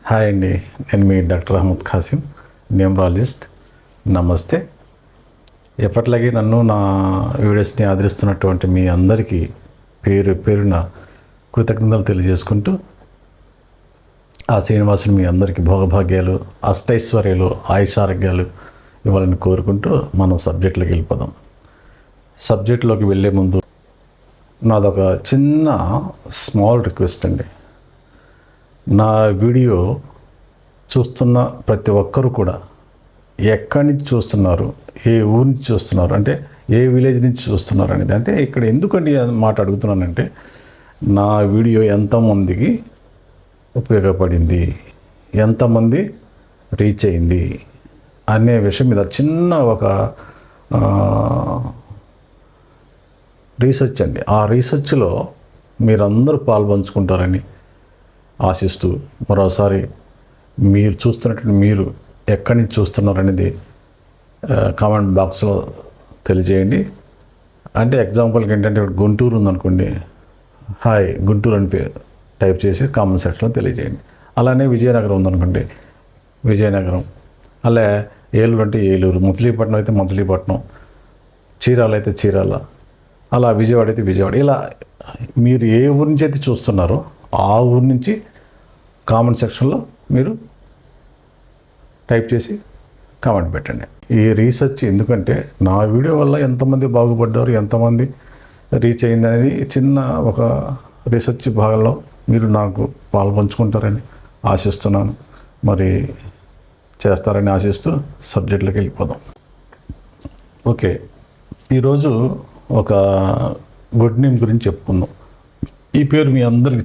Hi అండి, నేను మీ doctor Ahmed Qasim, numerologist. నమస్తే. ఎప్పట్లాగే నన్ను నా వీడియోస్ని ఆదరిస్తున్నటువంటి మీ అందరికీ పేరు పేరున కృతజ్ఞతలు తెలియజేసుకుంటూ, ఆ శ్రీనివాసుని మీ అందరికీ భోగభాగ్యాలు, అష్టైశ్వర్యాలు, ఆయుషారోగ్యాలు ఇవ్వాలని కోరుకుంటూ మనం సబ్జెక్టులోకి వెళ్ళిపోదాం. సబ్జెక్టులోకి వెళ్ళే ముందు నాదొక చిన్న స్మాల్ రిక్వెస్ట్ అండి. నా వీడియో చూస్తున్న ప్రతి ఒక్కరు కూడా ఎక్కడి నుంచి చూస్తున్నారు, ఏ ఊరి నుంచి చూస్తున్నారు, అంటే ఏ విలేజ్ నుంచి చూస్తున్నారు అనేది. అంటే ఇక్కడ ఎందుకండి మాట అడుగుతున్నానంటే, నా వీడియో ఎంతమందికి ఉపయోగపడింది, ఎంతమంది రీచ్ అయింది అనే విషయం మీద చిన్న ఒక రీసెర్చ్ అండి. ఆ రీసెర్చ్లో మీరందరూ పాల్పంచుకుంటారని ఆశిస్తూ, మరోసారి మీరు చూస్తున్నటువంటి మీరు ఎక్కడి నుంచి చూస్తున్నారు అనేది కామెంట్ బాక్స్లో తెలియజేయండి. అంటే ఎగ్జాంపుల్కి ఏంటంటే, గుంటూరు ఉందనుకోండి, హాయ్ గుంటూరు అని టైప్ చేసి కామెంట్ సెక్షన్లో తెలియజేయండి. అలానే విజయనగరం ఉందనుకోండి, విజయనగరం. అలా ఏలూరు అంటే ఏలూరు, మచిలీపట్నం అయితే మచిలీపట్నం, చీరాల అయితే చీరాల, అలా విజయవాడ అయితే విజయవాడ. ఇలా మీరు ఏ ఊరి నుంచి అయితే చూస్తున్నారో ఆ ఊరి నుంచి కామెంట్ సెక్షన్లో మీరు టైప్ చేసి కామెంట్ పెట్టండి. ఈ రీసెర్చ్ ఎందుకంటే, నా వీడియో వల్ల ఎంతమంది బాగుపడ్డారు, ఎంతమంది రీచ్ అయింది అనేది చిన్న ఒక రీసెర్చ్ భాగంలో మీరు నాకు పాల్పంచుకుంటారని ఆశిస్తున్నాను. మరి చేస్తారని ఆశిస్తూ సబ్జెక్టులోకి వెళ్ళిపోదాం. ఓకే, ఈరోజు ఒక గుడ్ నేమ్ గురించి చెప్పుకుందాం. ఈ పేరు మీ అందరికి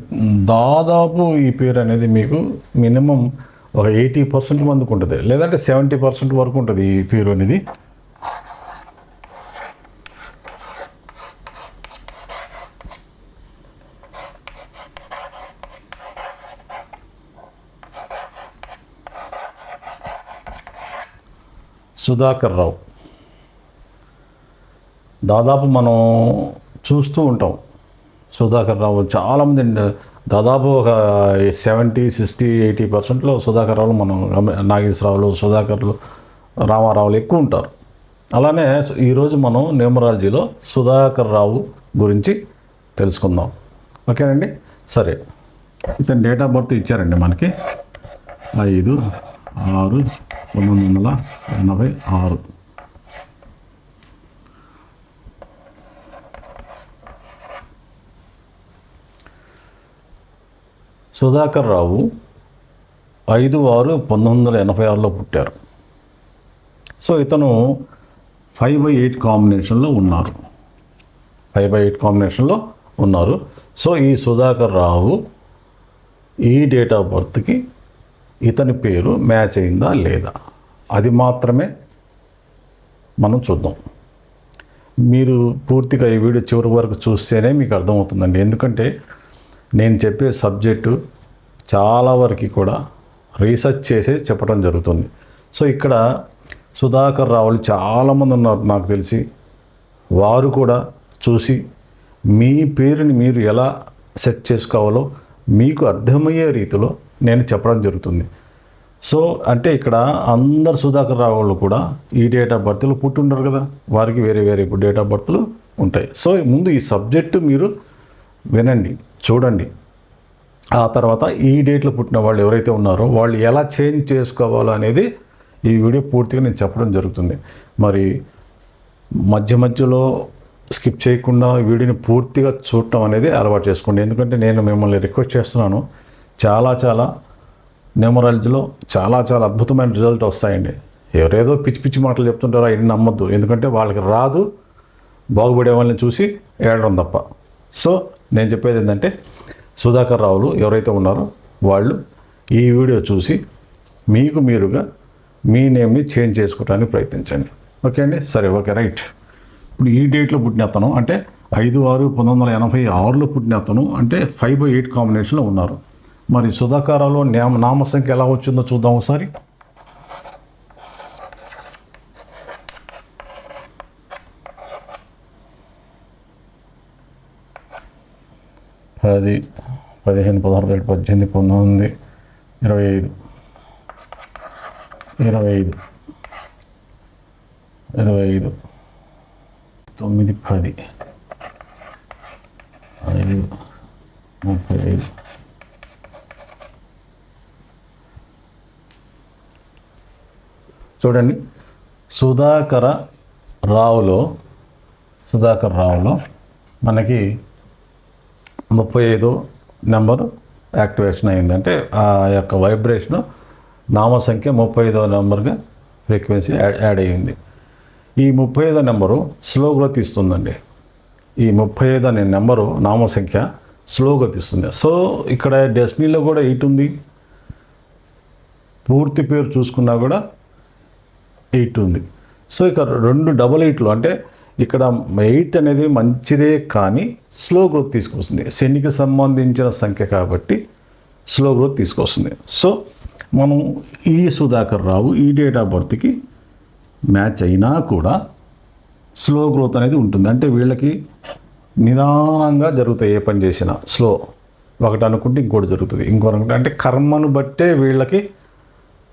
దాదాపు ఈ పేరు అనేది మీకు మినిమం ఒక 80% మందికి ఉంటుంది, లేదంటే 70% వరకు ఉంటుంది ఈ పేరు అనేది. సుధాకర్ రావు. దాదాపు మనం చూస్తూ ఉంటాం సుధాకర్ రావు. చాలామంది దాదాపు ఒక 70, 60, 80%లో సుధాకర్ రావులు మనం నాగేశ్వరరావులు, సుధాకర్లు, రామారావులు ఎక్కువ ఉంటారు. అలానే ఈరోజు మనం న్యూమరాలజీలో సుధాకర్ రావు గురించి తెలుసుకుందాం. ఓకేనండి. సరే, ఇతని డేట్ ఆఫ్ బర్త్ ఇచ్చారండి మనకి 5/6/1986. సుధాకర్ రావు 5/6/1986లో పుట్టారు. సో ఇతను 5/8 కాంబినేషన్లో ఉన్నారు. 5/8 కాంబినేషన్లో ఉన్నారు. సో ఈ సుధాకర్ రావు ఈ డేట్ ఆఫ్ బర్త్కి ఇతని పేరు మ్యాచ్ అయిందా లేదా, అది మాత్రమే మనం చూద్దాం. మీరు పూర్తిగా ఈ వీడియో చివరి వరకు చూస్తేనే మీకు అర్థమవుతుందండి. ఎందుకంటే నేను చెప్పే సబ్జెక్టు చాలా వరకు కూడా రీసెర్చ్ చేసి చెప్పడం జరుగుతుంది. సో ఇక్కడ సుధాకర్ రావులు చాలామంది ఉన్నారు నాకు తెలిసి. వారు కూడా చూసి మీ పేరుని మీరు ఎలా సెట్ చేసుకోవాలో మీకు అర్థమయ్యే రీతిలో నేను చెప్పడం జరుగుతుంది. సో అంటే ఇక్కడ అందరు సుధాకర్ రావులు కూడా ఈ డేట్ ఆఫ్ బర్త్లో పుట్టి ఉండరు కదా, వారికి వేరే వేరే డేట్ ఆఫ్ బర్త్లు ఉంటాయి. సో ముందు ఈ సబ్జెక్టు మీరు వినండి, చూడండి. ఆ తర్వాత ఈ డేట్లో పుట్టిన వాళ్ళు ఎవరైతే ఉన్నారో వాళ్ళు ఎలా చేంజ్ చేసుకోవాలో అనేది ఈ వీడియో పూర్తిగా నేను చెప్పడం జరుగుతుంది. మరి మధ్య మధ్యలో స్కిప్ చేయకుండా వీడియోని పూర్తిగా చూడటం అనేది అలవాటు చేసుకోండి. ఎందుకంటే నేను మిమ్మల్ని రిక్వెస్ట్ చేస్తున్నాను, చాలా న్యూమరాలజీలో చాలా అద్భుతమైన రిజల్ట్ వస్తాయండి. ఎవరేదో పిచ్చి పిచ్చి మాటలు చెప్తుంటారో అవన్నీ నమ్మద్దు. ఎందుకంటే వాళ్ళకి రాదు, బాగుపడే వాళ్ళని చూసి ఏడడం తప్ప. సో నేను చెప్పేది ఏంటంటే, సుధాకర్ రావులు ఎవరైతే ఉన్నారో వాళ్ళు ఈ వీడియో చూసి మీకు మీరుగా మీ నేమ్ని చేంజ్ చేసుకోవడానికి ప్రయత్నించండి. ఓకే అండి. సరే, ఓకే, రైట్. ఇప్పుడు ఈ డేట్లో పుట్టిన అతను అంటే 5/6/1986లో పుట్టిన అతను అంటే 5/8 కాంబినేషన్లో ఉన్నారు. మరి సుధాకర్ రావులో నామ సంఖ్య ఎలా వచ్చిందో చూద్దాం ఒకసారి. 10, 15, 16, 17, 18, 19, 25 25 25 9 10 5 35 చూడండి సుధాకర రావులో మనకి 35 నెంబరు యాక్టివేషన్ అయింది. అంటే ఆ యొక్క వైబ్రేషను నామ సంఖ్య 35వ నెంబర్గా ఫ్రీక్వెన్సీ యాడ్ అయ్యింది. ఈ 35వ నెంబరు స్లో గ్రోత్ ఇస్తుందండి. ఈ 35 అనే నెంబరు నామ సంఖ్య స్లోగా తీస్తుంది. సో ఇక్కడ డెస్టినీలో కూడా 8 ఉంది, పూర్తి పేరు చూసుకున్నా కూడా 8 ఉంది. సో ఇక 2 డబల్ 8లు అంటే ఇక్కడ 8 అనేది మంచిదే కానీ స్లో గ్రోత్ తీసుకొస్తుంది. శనికి సంబంధించిన సంఖ్య కాబట్టి స్లో గ్రోత్ తీసుకొస్తుంది. సో మనం ఈ సుధాకర్ రావు ఈ డేట్ ఆఫ్ బర్త్కి మ్యాచ్ అయినా కూడా స్లో గ్రోత్ అనేది ఉంటుంది. అంటే వీళ్ళకి నిదానంగా జరుగుతాయి. ఏ పని చేసినా స్లో, ఒకటి అనుకుంటే ఇంకోటి జరుగుతుంది, ఇంకోటి అనుకుంటే, అంటే కర్మను బట్టే వీళ్ళకి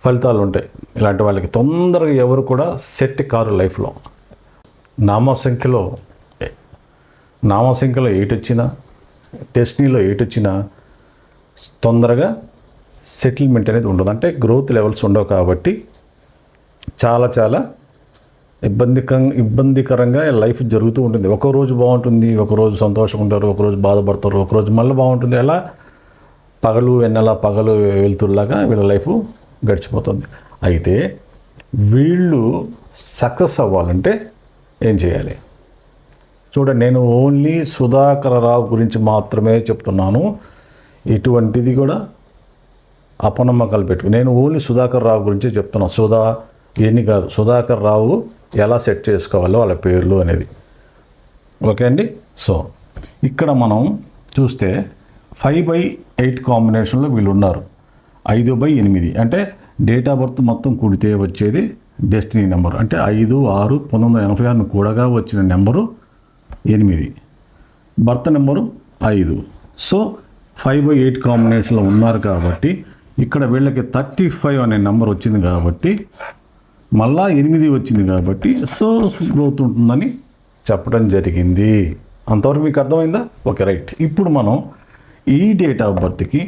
ఫలితాలు ఉంటాయి. ఇలాంటి వాళ్ళకి తొందరగా ఎవరు కూడా సెట్ కారు లైఫ్లో. నామసంఖ్యలో 8 వచ్చినా, డెస్టినీలో 8 వచ్చినా తొందరగా సెటిల్మెంట్ అనేది ఉండదు. అంటే గ్రోత్ లెవెల్స్ ఉండవు కాబట్టి చాలా ఇబ్బందికరంగా లైఫ్ జరుగుతూ ఉంటుంది. ఒకరోజు బాగుంటుంది, ఒకరోజు సంతోషంగా ఉంటారు, ఒకరోజు బాధపడతారు, ఒకరోజు మళ్ళీ బాగుంటుంది. అలా పగలు వెళ్తుల్లాగా వీళ్ళ లైఫ్ గడిచిపోతుంది. అయితే వీళ్ళు సక్సెస్ అవ్వాలంటే ఏం చేయాలి? చూడండి, నేను ఓన్లీ సుధాకర రావు గురించి మాత్రమే చెప్తున్నాను. ఇటువంటిది కూడా అపనమ్మకాలు పెట్టుకుని నేను ఓన్లీ సుధాకర్ రావు గురించి చెప్తున్నాను. ఇవన్నీ కాదు, సుధాకర్ రావు ఎలా సెట్ చేసుకోవాలో వాళ్ళ పేర్లు అనేది. ఓకే అండి. సో ఇక్కడ మనం చూస్తే 5/8 కాంబినేషన్లో వీళ్ళు ఉన్నారు. 5/8 అంటే డేట్ ఆఫ్ బర్త్ మొత్తం కూడితే వచ్చేది డెస్టినీ నెంబర్. అంటే 5/6/1986 కూడగా వచ్చిన నెంబరు 8, బర్త్ నెంబరు 5. సో 5/8 కాంబినేషన్లో ఉన్నారు కాబట్టి ఇక్కడ వీళ్ళకి 35 అనే నెంబర్ వచ్చింది కాబట్టి, మళ్ళా 8 వచ్చింది కాబట్టి సో గ్రోత్ ఉంటుందని చెప్పడం జరిగింది. అంతవరకు మీకు అర్థమైందా? Okay, right. ఇప్పుడు మనం ఈ డేట్ ఆఫ్ బర్త్కి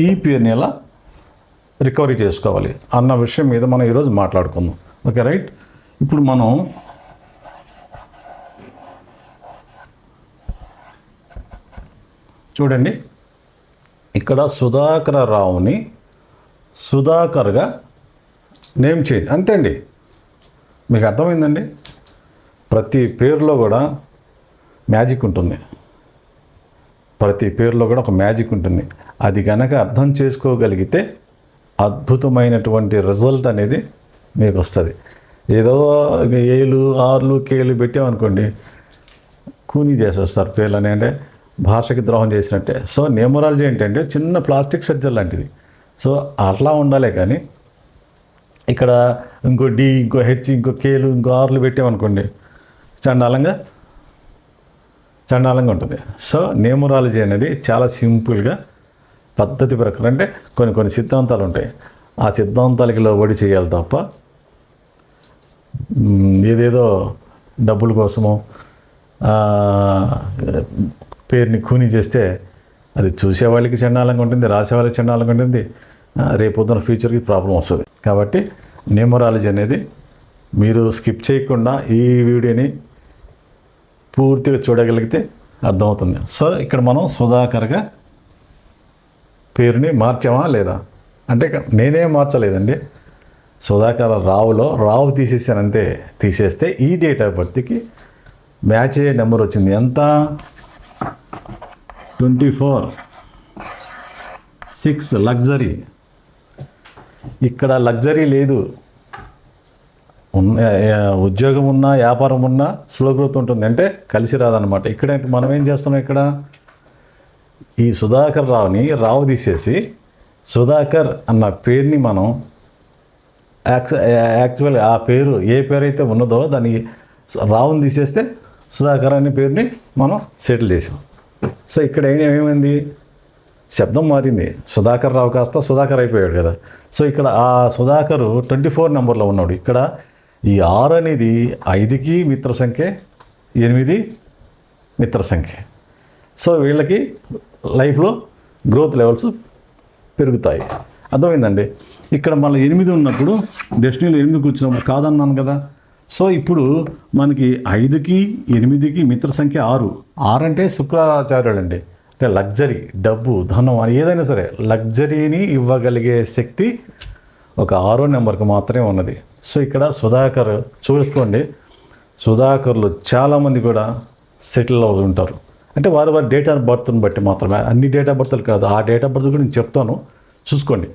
ఈ పేరుని ఎలా రికవరీ చేసుకోవాలి అన్న విషయం మీద మనం ఈరోజు మాట్లాడుకుందాం. Okay, right. ఇప్పుడు మనం చూడండి, ఇక్కడ సుధాకర రావుని సుధాకర్గా నేమ్ చేయండి. అంతే అండి, మీకు అర్థమైందండి. ప్రతి పేరులో కూడా మ్యాజిక్ ఉంటుంది. ప్రతి పేరులో కూడా ఒక మ్యాజిక్ ఉంటుంది. అది కనుక అర్థం చేసుకోగలిగితే అద్భుతమైనటువంటి రిజల్ట్ అనేది మీకు వస్తుంది. ఏదో ఏలు ఆర్లు కేలు పెట్టామనుకోండి, కూనీ చేసేస్తారు పేర్లని, అంటే భాషకి ద్రోహం చేసినట్టే. సో న్యూమరాలజీ ఏంటంటే చిన్న ప్లాస్టిక్ సర్జరీ లాంటిది. సో అట్లా ఉండాలి. కానీ ఇక్కడ ఇంకో డి, ఇంకో హెచ్, ఇంకో కేలు, ఇంకో ఆర్లు పెట్టామనుకోండి, చండాలంగా ఉంటుంది. సో న్యూమరాలజీ అనేది చాలా సింపుల్గా పద్ధతి ప్రకారం, అంటే కొన్ని సిద్ధాంతాలు ఉంటాయి. ఆ సిద్ధాంతాలకి లోబడి చేయాలి తప్ప ఏదేదో డబ్బుల కోసమో పేరుని కూని చేస్తే అది చూసేవాళ్ళకి చండాలంగా ఉంటుంది, రాసేవాళ్ళకి చండాలంగా ఉంటుంది, రేపొద్దున ఫ్యూచర్కి ప్రాబ్లం వస్తుంది. కాబట్టి న్యూమరాలజీ అనేది మీరు స్కిప్ చేయకుండా ఈ వీడియోని పూర్తిగా చూడగలిగితే అర్థమవుతుంది. సో ఇక్కడ మనం సుధాకర్గా పేరుని మార్చామా లేదా అంటే, నేనేం మార్చలేదండి. సుధాకర రావులో రావు తీసేసానంతే. తీసేస్తే ఈ డేట్ ఆఫ్ బర్త్కి మ్యాచ్ అయ్యే నెంబర్ వచ్చింది. ఎంత? 24/6 లగ్జరీ. ఇక్కడ లగ్జరీ లేదు. ఉద్యోగం ఉన్నా వ్యాపారం ఉన్నా స్లో గ్రోత్ ఉంటుంది, అంటే కలిసి రాదనమాట. ఇక్కడ మనం ఏం చేస్తున్నాం? ఇక్కడ ఈ సుధాకర్ రావుని రావు తీసేసి సుధాకర్ అన్న పేరుని మనం యాక్చువల్ ఆ పేరు ఏ పేరు అయితే ఉన్నదో దాన్ని రావుని తీసేస్తే సుధాకర్ అనే పేరుని మనం సెటిల్ చేసాం. సో ఇక్కడ ఏమైంది? శబ్దం మారింది. సుధాకర్ రావు కాస్త సుధాకర్ అయిపోయాడు కదా. సో ఇక్కడ ఆ సుధాకర్ 24 నెంబర్లో ఉన్నాడు. ఇక్కడ ఈ 6 అనేది 5కి మిత్ర సంఖ్య, 8 మిత్ర సంఖ్య. సో వీళ్ళకి లైఫ్లో గ్రోత్ లెవెల్స్ పెరుగుతాయి. అర్థమైందండి. ఇక్కడ మళ్ళీ 8 ఉన్నప్పుడు డెస్టినీలో 8 కూర్చున్నప్పుడు కాదన్నాను కదా. సో ఇప్పుడు మనకి 5కి 8కి మిత్ర సంఖ్య 6. 6 అంటే శుక్రాచార్యుడు అండి. అంటే లగ్జరీ, డబ్బు, ధనం అని ఏదైనా సరే లగ్జరీని ఇవ్వగలిగే శక్తి ఒక 6వ నెంబర్కి మాత్రమే ఉన్నది. సో ఇక్కడ సుధాకర్ చూసుకోండి. సుధాకర్లు చాలామంది కూడా సెటిల్ అవుతూ ఉంటారు. అంటే వారి డేట్ ఆఫ్ బర్త్ని బట్టి మాత్రమే, అన్ని డేట్ ఆఫ్ బర్త్లు కాదు. ఆ డేట్ ఆఫ్ బర్త్ కూడా నేను చెప్తాను, చూసుకోండి.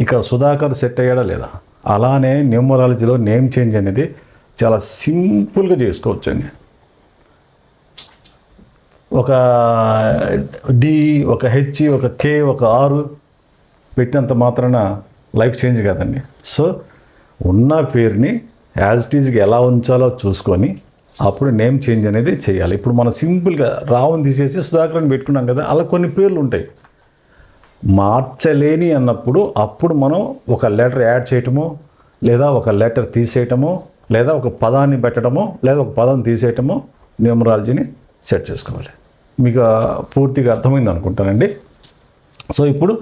ఇక్కడ సుధాకర్ సెట్ అయ్యాడా లేదా. అలానే న్యూమరాలజీలో నేమ్ చేంజ్ అనేది చాలా సింపుల్గా చేసుకోవచ్చండి. ఒక డి, ఒక హెచ్, ఒక కే, ఒక ఆరు పెట్టినంత మాత్రాన లైఫ్ చేంజ్ కాదండి. సో ఉన్న పేరుని యాజ్ ఇట్ ఈజ్గా ఎలా ఉంచాలో చూసుకొని అప్పుడు నేమ్ చేంజ్ అనేది చేయాలి. ఇప్పుడు మనం సింపుల్గా రావుని తీసేసి సుధాకర్ అని పెట్టుకున్నాం కదా, అలా కొన్ని పేర్లు ఉంటాయి. మార్చలేని అన్నప్పుడు అప్పుడు మనం ఒక లెటర్ యాడ్ చేయటము, లేదా ఒక లెటర్ తీసేయటము, లేదా ఒక పదాన్ని పెట్టడము, లేదా ఒక పదం తీసేయటము, న్యూమరాలజీని సెట్ చేసుకోవాలి. మీకు పూర్తిగా అర్థమైంది అనుకుంటానండి. సో ఇప్పుడు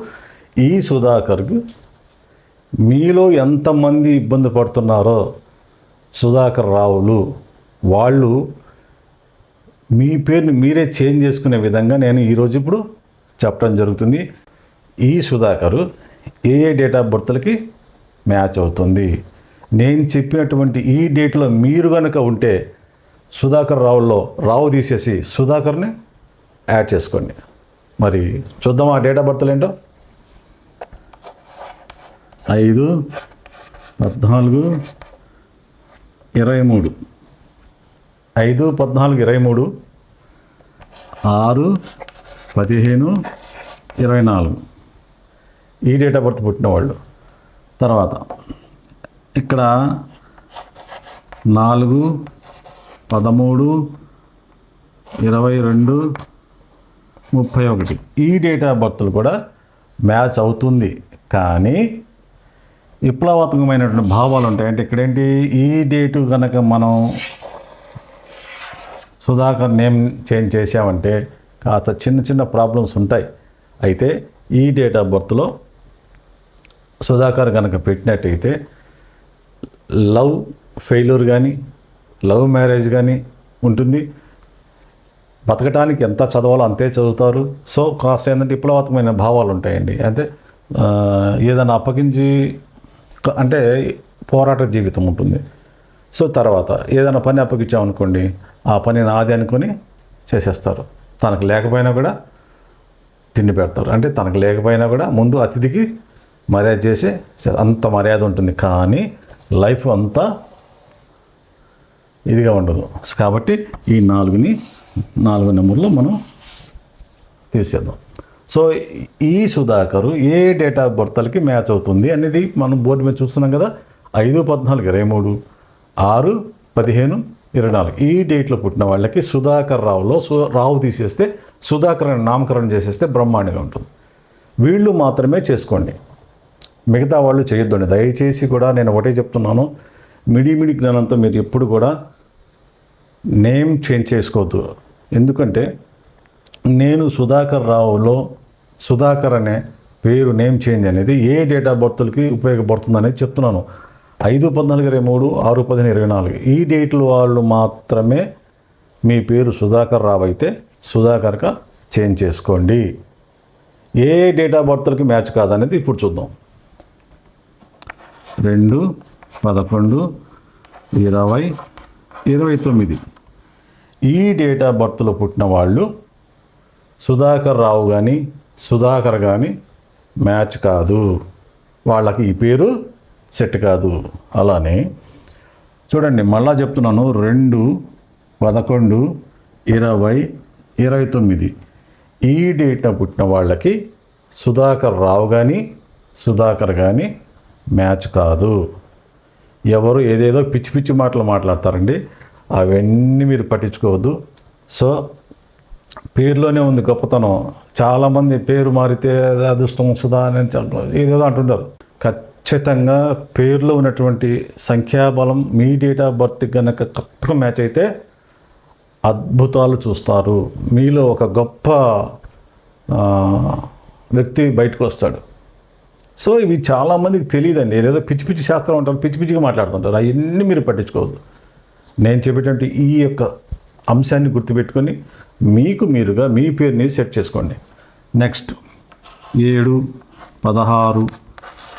ఈ సుధాకర్కి మీలో ఎంతమంది ఇబ్బంది పడుతున్నారో సుధాకర్ రావులు, వాళ్ళు మీ పేరుని మీరే చేంజ్ చేసుకునే విధంగా నేను ఈరోజు ఇప్పుడు చెప్పడం జరుగుతుంది. ఈ సుధాకరు ఏ ఏ డేట్ ఆఫ్ బర్త్లకి మ్యాచ్ అవుతుంది. నేను చెప్పినటువంటి ఈ డేట్లో మీరు కనుక ఉంటే సుధాకర్ రావుల్లో రావు తీసేసి సుధాకర్ని యాడ్ చేసుకోండి. మరి చూద్దాం ఆ డేట్ ఆఫ్ బర్త్లు ఏంటో. 5, 14, 23, 5, 14, 23, 6, 15, 24 ఈ డేట్ ఆఫ్ బర్త్ పుట్టిన వాళ్ళు. తర్వాత ఇక్కడ 4, 13, 22, 31 ఈ డేట్ ఆఫ్ బర్త్లు కూడా మ్యాచ్ అవుతుంది. కానీ విప్లవాత్మకమైనటువంటి భావాలు ఉంటాయి. అంటే ఇక్కడేంటి, ఈ డేటు కనుక మనం సుధాకర్ నేమ్ చేంజ్ చేసామంటే కాస్త చిన్న చిన్న ప్రాబ్లమ్స్ ఉంటాయి. అయితే ఈ డేట్ ఆఫ్ బర్త్లో సుధాకర్ కనుక పెట్టినట్టయితే లవ్ ఫెయిల్యూర్ కానీ, లవ్ మ్యారేజ్ కానీ ఉంటుంది. బతకటానికి ఎంత చదవాలో అంతే చదువుతారు. సో కాస్త ఏంటంటే విప్లవాత్మకమైన భావాలు ఉంటాయండి. అంటే ఏదైనా అప్పగించి అంటే పోరాట జీవితం ఉంటుంది. సో తర్వాత ఏదైనా పని అప్పగించామనుకోండి, ఆ పని నాది అనుకొని చేసేస్తారు. తనకు లేకపోయినా కూడా తిండి పెడతారు. అంటే తనకు లేకపోయినా కూడా ముందు అతిథికి మర్యాద చేసి అంత మర్యాద ఉంటుంది. కానీ లైఫ్ అంతా ఇదిగా ఉండదు. కాబట్టి ఈ 4 నెంబర్లో మనం తీసేద్దాం. సో ఈ సుధాకరు ఏ డేట్ ఆఫ్ బర్త్లకి మ్యాచ్ అవుతుంది అనేది మనం బోర్డు మీద చూస్తున్నాం కదా. 5, 14, 23, 6, 15, 24 ఈ డేట్లో పుట్టిన వాళ్ళకి సుధాకర్ రావులో రావు తీసేస్తే సుధాకర్ అని నామకరణం చేసేస్తే బ్రహ్మాండంగా ఉంటుంది. వీళ్ళు మాత్రమే చేసుకోండి, మిగతా వాళ్ళు చేయొద్దండి దయచేసి. కూడా నేను ఒకటే చెప్తున్నాను, మిడిమిడి జ్ఞానంతో మీరు ఎప్పుడు కూడా నేమ్ చేంజ్ చేసుకోవద్దు. ఎందుకంటే నేను సుధాకర్ రావులో సుధాకర్ అనే పేరు నేమ్ చేంజ్ అనేది ఏ డేట్ ఆఫ్ బర్త్లకి ఉపయోగపడుతుంది అనేది చెప్తున్నాను. 5, 14, 23, 6, 15, 24 ఈ డేట్లు వాళ్ళు మాత్రమే మీ పేరు సుధాకర్ రావు అయితే సుధాకర్గా చేంజ్ చేసుకోండి. ఏ డేట్ ఆఫ్ బర్త్లకి మ్యాచ్ కాదనేది ఇప్పుడు చూద్దాం. 2, 11, 20, 29 ఈ డేట్ ఆఫ్ బర్త్లో పుట్టిన వాళ్ళు సుధాకర్ రావు కానీ సుధాకర్ కానీ మ్యాచ్ కాదు, వాళ్ళకి ఈ పేరు సెట్ కాదు. అలానే చూడండి, మళ్ళా చెప్తున్నాను, 2, 11, 20, 29 ఈ డేట్న పుట్టిన వాళ్ళకి సుధాకర్ రావు కానీ సుధాకర్ కానీ మ్యాచ్ కాదు. ఎవరు ఏదేదో పిచ్చి పిచ్చి మాటలు మాట్లాడతారండి, అవన్నీ మీరు పట్టించుకోవద్దు. సో పేరులోనే ఉంది గొప్పతనం. చాలామంది పేరు మారితే అదృష్టం వస్తుందా అని ఏదేదో అంటుంటారు. ఖచ్చితంగా పేరులో ఉన్నటువంటి సంఖ్యాబలం మీ డేట్ ఆఫ్ బర్త్ కనుక కరెక్ట్గా మ్యాచ్ అయితే అద్భుతాలు చూస్తారు. మీలో ఒక గొప్ప వ్యక్తి బయటకు వస్తాడు. సో ఇవి చాలామందికి తెలియదండి. ఏదేదో పిచ్చి పిచ్చి శాస్త్రం అంటారు, పిచ్చి పిచ్చిగా మాట్లాడుతుంటారు. అవన్నీ మీరు పట్టించుకోవద్దు. నేను చెప్పేటువంటి ఈ యొక్క అంశాన్ని గుర్తుపెట్టుకొని మీకు మీరుగా మీ పేరుని సెట్ చేసుకోండి. నెక్స్ట్ 7, 16,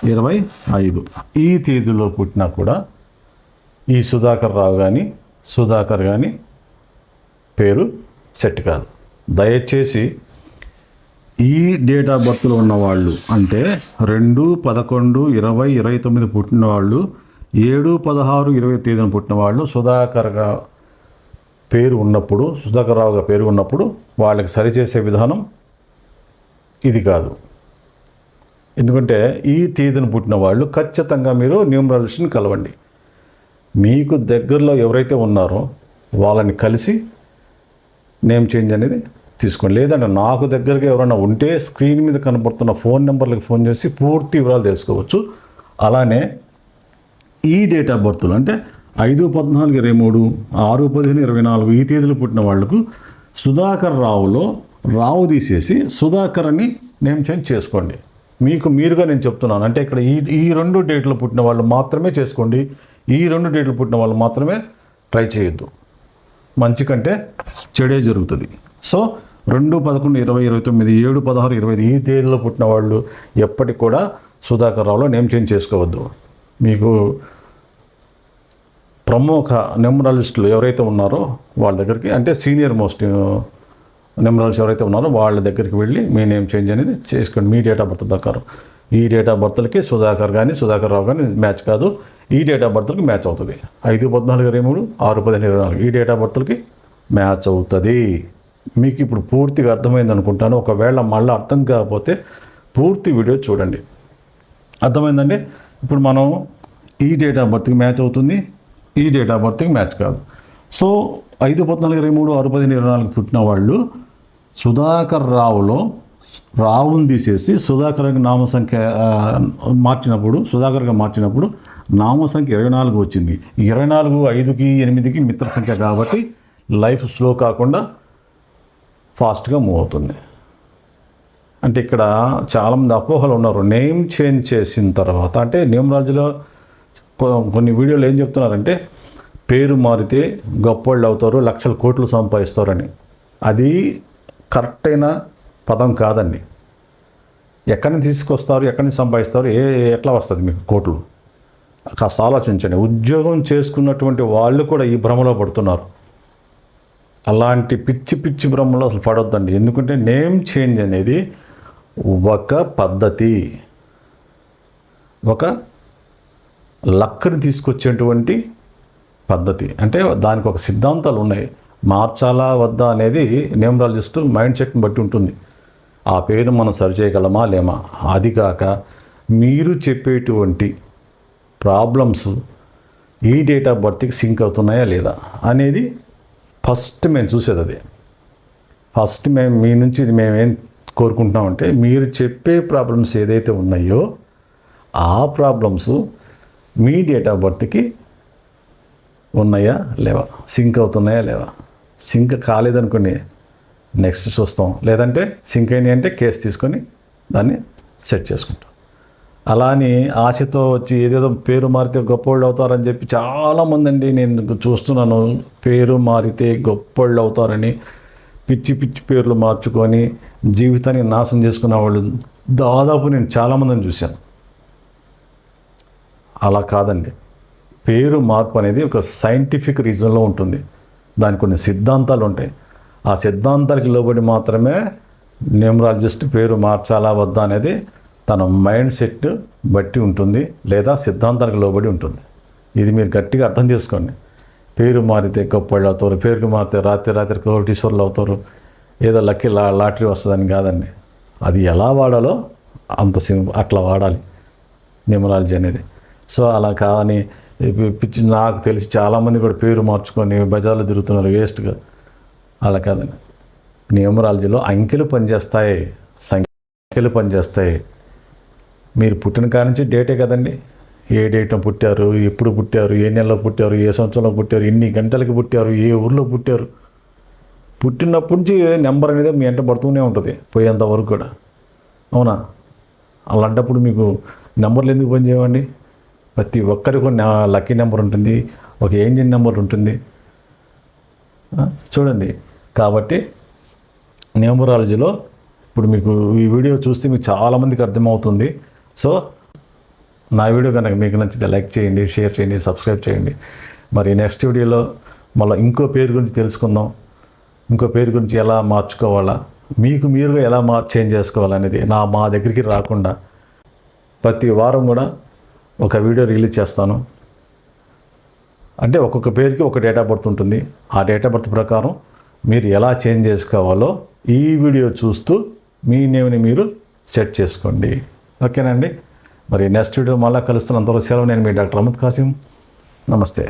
25 ఈ తేదీలో పుట్టినా కూడా ఈ సుధాకర్ రావు కానీ సుధాకర్ కానీ పేరు సెట్ కాదు. దయచేసి ఈ డేట్ ఆఫ్ బర్త్లో ఉన్నవాళ్ళు అంటే 2, 11, 20, 29 పుట్టిన వాళ్ళు, 7, 16, 20 తేదీన పుట్టిన వాళ్ళు సుధాకర్గా పేరు ఉన్నప్పుడు, సుధాకర్ రావుగా పేరు ఉన్నప్పుడు వాళ్ళకి సరిచేసే విధానం ఇది కాదు. ఎందుకంటే ఈ తేదీన పుట్టిన వాళ్ళు ఖచ్చితంగా మీరు న్యూమరాలజిస్ట్ని కలవండి. మీకు దగ్గరలో ఎవరైతే ఉన్నారో వాళ్ళని కలిసి నేమ్ చేంజ్ అనేది తీసుకోండి. లేదంటే నాకు దగ్గరగా ఎవరైనా ఉంటే స్క్రీన్ మీద కనబడుతున్న ఫోన్ నెంబర్లకు ఫోన్ చేసి పూర్తి వివరాలు తెలుసుకోవచ్చు. అలానే ఈ డేట్ ఆఫ్ బర్త్లు అంటే 5, 14, 23, 6, 15, 24 ఈ తేదీలు పుట్టిన వాళ్లకు సుధాకర్ రావులో రావు తీసేసి సుధాకర్ అని నేమ్ చేంజ్ చేసుకోండి. మీకు మీరుగా నేను చెప్తున్నాను. అంటే ఇక్కడ ఈ 2 డేట్లు పుట్టిన వాళ్ళు మాత్రమే చేసుకోండి. ఈ 2 డేట్లు పుట్టిన వాళ్ళు మాత్రమే ట్రై చేయొద్దు. మంచి కంటే చెడే జరుగుతుంది. సో 2, 11, 20, 29, 7, 16, 25 ఈ తేదీలో పుట్టిన వాళ్ళు ఎప్పటికి కూడా సుధాకర్ రావులో నేమ్ చేంజ్ చేసుకోవద్దు. మీకు ప్రముఖ న్యూమరాలజిస్టులు ఎవరైతే ఉన్నారో వాళ్ళ దగ్గరికి, అంటే సీనియర్ మోస్ట్ న్యూమరాలజిస్ట్ ఎవరైతే ఉన్నారో వాళ్ళ దగ్గరికి వెళ్ళి మీ నేమ్ చేంజ్ అనేది చేసుకోండి. మీ డేట్ ఆఫ్ బర్త్ ప్రకారం ఈ డేట్ ఆఫ్ బర్త్లకి సుధాకర్ కానీ సుధాకర్ రావు కానీ మ్యాచ్ కాదు. ఈ డేట్ ఆఫ్ బర్త్లకి మ్యాచ్ అవుతుంది. 5, 14, 23, 6, 15, 24 ఈ డేట్ ఆఫ్ బర్త్లకి మ్యాచ్ అవుతుంది. మీకు ఇప్పుడు పూర్తిగా అర్థమైంది అనుకుంటాను. ఒకవేళ మళ్ళీ అర్థం కాకపోతే పూర్తి వీడియో చూడండి. అర్థమైందండి. ఇప్పుడు మనం ఈ డేట్ ఆఫ్ బర్త్కి మ్యాచ్ అవుతుంది, ఈ డేట్ ఆఫ్ బర్త్కి మ్యాచ్ కాదు. సో 5, 14, 23, 6, 15, 24 పుట్టిన వాళ్ళు సుధాకర్ రావులో రావుని తీసేసి సుధాకర్కి నామ సంఖ్య మార్చినప్పుడు, సుధాకర్గా మార్చినప్పుడు నామ సంఖ్య 24 వచ్చింది. 24 5కి 8కి మిత్ర సంఖ్య కాబట్టి లైఫ్ స్లో కాకుండా ఫాస్ట్గా మూవ్ అవుతుంది. అంటే ఇక్కడ చాలామంది అపోహలు ఉన్నారు. నేమ్ చేంజ్ చేసిన తర్వాత అంటే న్యూమరాలజీలో కొన్ని వీడియోలు ఏం చెప్తున్నారంటే పేరు మారితే గొప్పోళ్ళు అవుతారు, లక్షల కోట్లు సంపాదిస్తారని. అది కరెక్ట్ అయిన పదం కాదండి. ఎక్కడి నుంచి తీసుకొస్తారు, ఎక్కడి నుంచి సంపాదిస్తారు, ఎట్లా వస్తుంది మీకు కోట్లు? కాస్త ఆలోచించండి. ఉద్యోగం చేసుకున్నటువంటి వాళ్ళు కూడా ఈ భ్రమలో పడుతున్నారు. అలాంటి పిచ్చి పిచ్చి భ్రమలో అసలు పడొద్దండి. ఎందుకంటే నేమ్ చేంజ్ అనేది ఒక పద్ధతి, ఒక లక్ని తీసుకొచ్చేటువంటి పద్ధతి. అంటే దానికి ఒక సిద్ధాంతాలు ఉన్నాయి. మార్చాలా వద్దా అనేది న్యూమరాలజిస్ట్ మైండ్ సెట్ని బట్టి ఉంటుంది. ఆ పేరు మనం సరిచేయగలమా లేమా, అది కాక మీరు చెప్పేటువంటి ప్రాబ్లమ్స్ ఈ డేట్ ఆఫ్ బర్త్కి సింక్ అవుతున్నాయా లేదా అనేది ఫస్ట్ మేము చూసేది. అదే ఫస్ట్ మేము మీ నుంచి మేమేం కోరుకుంటున్నామంటే మీరు చెప్పే ప్రాబ్లమ్స్ ఏదైతే ఉన్నాయో ఆ ప్రాబ్లమ్స్ మీ డేట్ ఆఫ్ బర్త్కి ఉన్నాయా లేవా, సింక్ అవుతున్నాయా లేవా. సింక్ కాలేదనుకోండి నెక్స్ట్ చూస్తాం. లేదంటే సింక్ అయినాయి అంటే కేసు తీసుకొని దాన్ని సెట్ చేసుకుంటాం. అలా అని ఆశతో వచ్చి ఏదేదో పేరు మారితే గొప్పోళ్ళు అవుతారని చెప్పి చాలామంది అండి నేను చూస్తున్నాను. పేరు మారితే గొప్పోళ్ళు అవుతారని పిచ్చి పిచ్చి పేర్లు మార్చుకొని జీవితాన్ని నాశనం చేసుకున్న వాళ్ళు దాదాపు నేను చాలామందిని చూశాను. అలా కాదండి. పేరు మార్పు అనేది ఒక సైంటిఫిక్ రీజన్లో ఉంటుంది. దానికి కొన్ని సిద్ధాంతాలు ఉంటాయి. ఆ సిద్ధాంతాలకు లోబడి మాత్రమే న్యూమరాలజిస్ట్ పేరు మార్చాలా వద్దా అనేది తన మైండ్ సెట్ బట్టి ఉంటుంది, లేదా సిద్ధాంతానికి లోబడి ఉంటుంది. ఇది మీరు గట్టిగా అర్థం చేసుకోండి. పేరు మారితే గొప్పవాళ్ళు అవుతారు, పేరుకు మారితే రాత్రి కోటీశ్వర్లు అవుతారు, ఏదో లక్కీ లాటరీ వస్తుందని కాదండి. అది ఎలా వాడాలో అంత అట్లా వాడాలి న్యూమరాలజీ అనేది. సో అలా కాదని పిచ్చి నాకు తెలిసి చాలామంది కూడా పేరు మార్చుకొని బజార్లో తిరుగుతున్నారు వేస్ట్గా. అలా కాదండి. న్యూమరాలజీలో అంకెలు పనిచేస్తాయి, సంఖ్యలు పనిచేస్తాయి. మీరు పుట్టిన కాడి నుంచి డేటే కదండి. ఏ డేట్న పుట్టారు, ఎప్పుడు పుట్టారు, ఏ నెలలో పుట్టారు, ఏ సంవత్సరంలో పుట్టారు, ఎన్ని గంటలకి పుట్టారు, ఏ ఊర్లో పుట్టారు, పుట్టినప్పటి నుంచి నెంబర్ అనేది మీ వెంట పడుతూనే ఉంటుంది పోయేంత వరకు కూడా. అవునా? అలాంటప్పుడు మీకు నెంబర్లు ఎందుకు పనిచేయవండి? ప్రతి ఒక్కరికి ఒక లక్కీ నెంబర్ ఉంటుంది, ఒక ఏంజిన్ నెంబర్ ఉంటుంది. చూడండి, కాబట్టి న్యూమరాలజీలో ఇప్పుడు మీకు ఈ వీడియో చూస్తే మీకు చాలామందికి అర్థమవుతుంది. సో నా వీడియో కనుక మీకు నచ్చితే లైక్ చేయండి, షేర్ చేయండి, సబ్స్క్రైబ్ చేయండి. మరి నెక్స్ట్ వీడియోలో మళ్ళీ ఇంకో పేరు గురించి తెలుసుకుందాం. ఇంకో పేరు గురించి ఎలా మార్చుకోవాలా, మీకు మీరుగా ఎలా చేంజ్ చేసుకోవాలనేది మా దగ్గరికి రాకుండా ప్రతి వారం కూడా ఒక వీడియో రిలీజ్ చేస్తాను. అంటే ఒక్కొక్క పేరుకి ఒక డేట్ ఆఫ్ బర్త్ ఉంటుంది. ఆ డేట్ ఆఫ్ బర్త్ ప్రకారం మీరు ఎలా చేంజ్ చేసుకోవాలో ఈ వీడియో చూస్తూ మీ నేమ్ని మీరు సెట్ చేసుకోండి. ఓకేనండి? మరి నెక్స్ట్ వీడియో మళ్ళీ కలుస్తున్నంతవరకు సెలవు. నేను మీ డాక్టర్ అమిత్ కాసిం. నమస్తే.